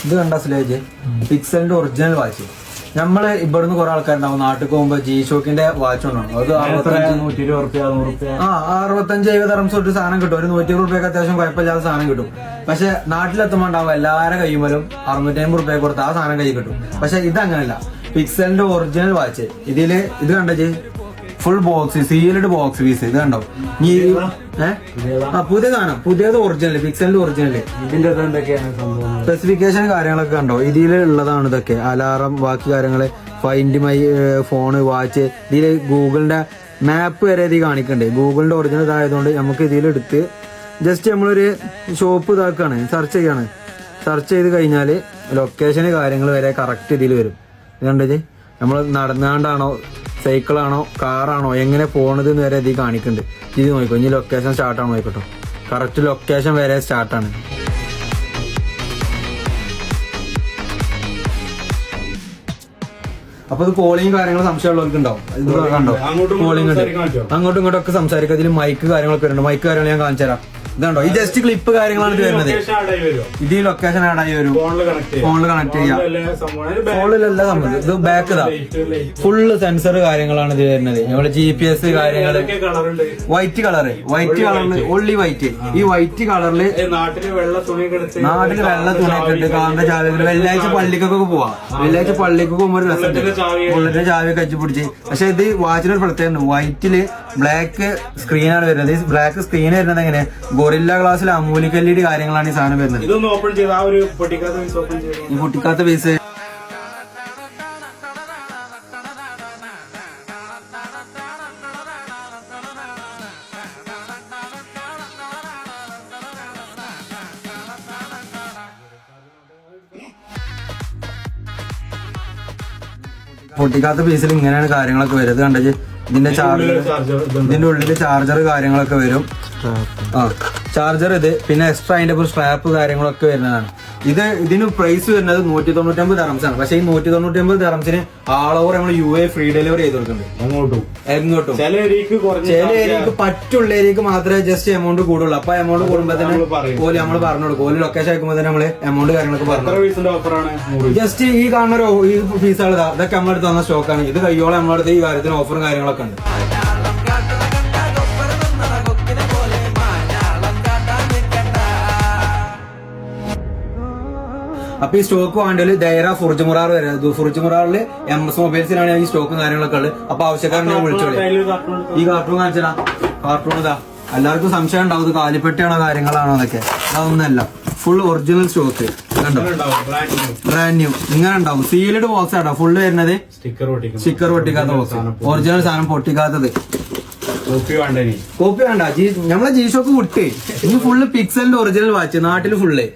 ഇത് കണ്ട സ്ലേജ് പിക്സലിന്റെ original watch. നമ്മള് ഇവിടുന്ന് കുറെ ആൾക്കാരുണ്ടാവും നാട്ടിൽ പോകുമ്പോ G-Shockന്റെ വാച്ച് ഉണ്ടാവും. അത് 65-70 റംസ് തൊട്ട് സാധനം കിട്ടും. ഒരു 120 റുപ്യക്ക് അത്യാവശ്യം കുഴപ്പമില്ലാത്ത സാധനം കിട്ടും. പക്ഷെ നാട്ടിലെത്തുമ്പോ ഉണ്ടാവും എല്ലാവരുടെ കയ്യുമ്പോഴും 650 റുപ്യ കൊടുത്ത് ആ സാധനം കയ്യിൽ കിട്ടും. പക്ഷെ ഇത് അങ്ങനെയല്ല. പിക്സലിന്റെ ഒറിജിനൽ വാച്ച്. ഇത് കണ്ടേ full box sealed box piece. ഇത് കണ്ടോ പുതിയ സാധനം, പുതിയത് ഒറിജിനൽ പിക്സലിന്റെ ഒറിജിനൽ. ഇതിന്റെ എന്തൊക്കെയാണ് സ്പെസിഫിക്കേഷൻ കാര്യങ്ങളൊക്കെ കണ്ടോ ഇതിലുള്ളതാണ്. ഇതൊക്കെ അലാറം ബാക്കി കാര്യങ്ങള് ഫൈൻഡ് മൈ ഫോണ് വാച്ച്. ഇതില് ഗൂഗിളിന്റെ മാപ്പ് വരെ ഇത് കാണിക്കണ്ടേ. ഗൂഗിളിന്റെ ഒറിജിനൽ ഇതായതുകൊണ്ട് നമുക്ക് ഇതിലെടുത്ത് ജസ്റ്റ് നമ്മളൊരു ഷോപ്പ് ഇതാക്കാണ് സെർച്ച് ചെയ്യാണ്. സെർച്ച് ചെയ്ത് കഴിഞ്ഞാല് ലൊക്കേഷന് കാര്യങ്ങൾ വരെ കറക്റ്റ് ഇതിൽ വരും. കണ്ടത് നമ്മൾ നടന്നാണ്ടാണോ സൈക്കിളാണോ കാറാണോ എങ്ങനെ പോണത് വരെ ഇത് കാണിക്കുന്നുണ്ട്. ഇത് നോക്കിക്കോ. ഇനി ലൊക്കേഷൻ സ്റ്റാർട്ടാണ് നോക്കട്ടോ. കറക്റ്റ് ലൊക്കേഷൻ വരെ സ്റ്റാർട്ടാണ്. അപ്പൊ ഇത് കോളിങ് കാര്യങ്ങൾ സംശയമുള്ളവർക്ക് ഉണ്ടാവും. ഇത് കണ്ടോ കോളിങ് ഉണ്ട്. അങ്ങോട്ടും ഇങ്ങോട്ടും ഒക്കെ സംസാരിക്കാം. ഇതിൽ മൈക്ക് കാര്യങ്ങളൊക്കെ വരുന്നുണ്ട്. മൈക്ക് കാര്യങ്ങൾ ഞാൻ കാണിച്ചു തരാം. ഇതുണ്ടോ ഈ ജസ്റ്റ് ക്ലിപ്പ് കാര്യങ്ങളാണ് ഇത് വരുന്നത്. ഇത് ഈ ലൊക്കേഷൻ ആഡ് ആയി വരും. ഫോണിൽ കണക്ട് ചെയ്യാം. ഫോണിലല്ല സംഭവം. ഇത് ബാക്ക് ഇതാ ഫുള്ള് സെൻസർ കാര്യങ്ങളാണ് ഇത് വരുന്നത്. നമ്മള് GPS കാര്യങ്ങള്. വൈറ്റ് കളറില് ഓൺലി വൈറ്റ്. ഈ വൈറ്റ് കളറില് നാട്ടില് വെള്ള തുണിയൊക്കെ ഇട്ട് കാറിന്റെ ചാവി. വെള്ളിയാഴ്ച പള്ളിക്കൊക്കെ പോവാം. വെള്ളിയാഴ്ച പള്ളിക്ക് പോകുമ്പോ ഒരു രസമുണ്ട്. ബുള്ളറ്റിന്റെ ചാവിയൊക്കെ വെച്ച് പിടിച്ച്. പക്ഷെ ഇത് വാച്ചിനൊരു പ്രത്യേകത. വൈറ്റില് ബ്ലാക്ക് സ്ക്രീനാണ് വരുന്നത്. ഈ ബ്ലാക്ക് സ്ക്രീൻ വരുന്നത് എങ്ങനെ ഗൊറില്ല ഗ്ലാസ്സിൽ അമൂലിക് LED കാര്യങ്ങളാണ് ഈ സാധനം വരുന്നത്. ഈ പൊട്ടിക്കാത്ത പീസ് പൊട്ടിക്കാത്ത പീസിൽ ഇങ്ങനെയാണ് കാര്യങ്ങളൊക്കെ വരുന്നത്. കണ്ടത് ഇതിന്റെ ചാർജർ, ഇതിന്റെ ഉള്ളില് ചാർജർ കാര്യങ്ങളൊക്കെ വരും. ചാർജർ ഇത് പിന്നെ എക്സ്ട്രാ അതിന്റെ സ്ട്രാപ്പ് കാര്യങ്ങളൊക്കെ വരുന്നതാണ്. ഇതിന് പ്രൈസ് വരുന്നത് 199 ദിർഹംസാണ്. പക്ഷെ ഈ 199 ദിർഹംസിന് ആൾ ഓവർ നമ്മൾ UAE ഫ്രീ ഡെലിവറി ചെയ്ത് കൊടുക്കുന്നുണ്ട്. എങ്ങോട്ടും ചില ഏരിയക്ക് പറ്റുള്ള ഏരിയക്ക് മാത്രമേ ജസ്റ്റ് എമൗണ്ട് കൂടുള്ളൂ. അപ്പൊ എമൗണ്ട് കൂടുമ്പോ തന്നെ ഓല് നമ്മൾ പറഞ്ഞു കൊടുക്കും. ഓല് ലൊക്കേഷൻ അയക്കുമ്പോ തന്നെ നമ്മള് എമൗണ്ട് കാര്യങ്ങളൊക്കെ പറഞ്ഞു. ജസ്റ്റ് ഈ കാണുന്ന ഈ ഫീസുകൾ ഇതൊക്കെ നമ്മളെടുത്ത് തന്ന സ്റ്റോക്കാണ്. ഇത് കയ്യോളം നമ്മളടുത്ത് ഈ കാര്യത്തിന് ഓഫറും കാര്യങ്ങളൊക്കെ ഉണ്ട്. അപ്പൊ ഈ സ്റ്റോക്ക് വേണ്ടത് ദൈറ ഫുർജുമുറാർ വരെ. ഫുർജുമുറാറില് MS മൊബൈൽസിലാണ് ഈ സ്റ്റോക്കും കാര്യങ്ങളൊക്കെ ഉള്ളത്. അപ്പൊ ആവശ്യക്കാരനെ വിളിച്ചോളൂ. ഈ കാർട്ടൂൺ കാണിച്ചാ കാർട്ടൂൺ ഇതാ. എല്ലാവർക്കും സംശയം ഉണ്ടാവും ഇത് കാലിപ്പെട്ടിയാണോ കാര്യങ്ങളാണോ എന്നൊക്കെ. അതൊന്നല്ല, ഫുൾ ഒറിജിനൽ സ്റ്റോക്ക് കണ്ടോ, ബ്രാൻഡ് ന്യൂ. ഇങ്ങനെ ഉണ്ടാവും. സീൽഡ് ബോക്സ് ആണോ ഫുള്ള് വരുന്നത്. സ്റ്റിക്കർ പൊട്ടിക്കാത്ത ബോക്സ്. ഒറിജിനൽ സാധനം പൊട്ടിക്കാത്തത്. കോപ്പി വേണ്ട. നമ്മളെ G-Shock വിട്ട് ഇനി ഫുള്ള് പിക്സലിന്റെ ഒറിജിനൽ വാച്ച് നാട്ടില് ഫുള്ള്.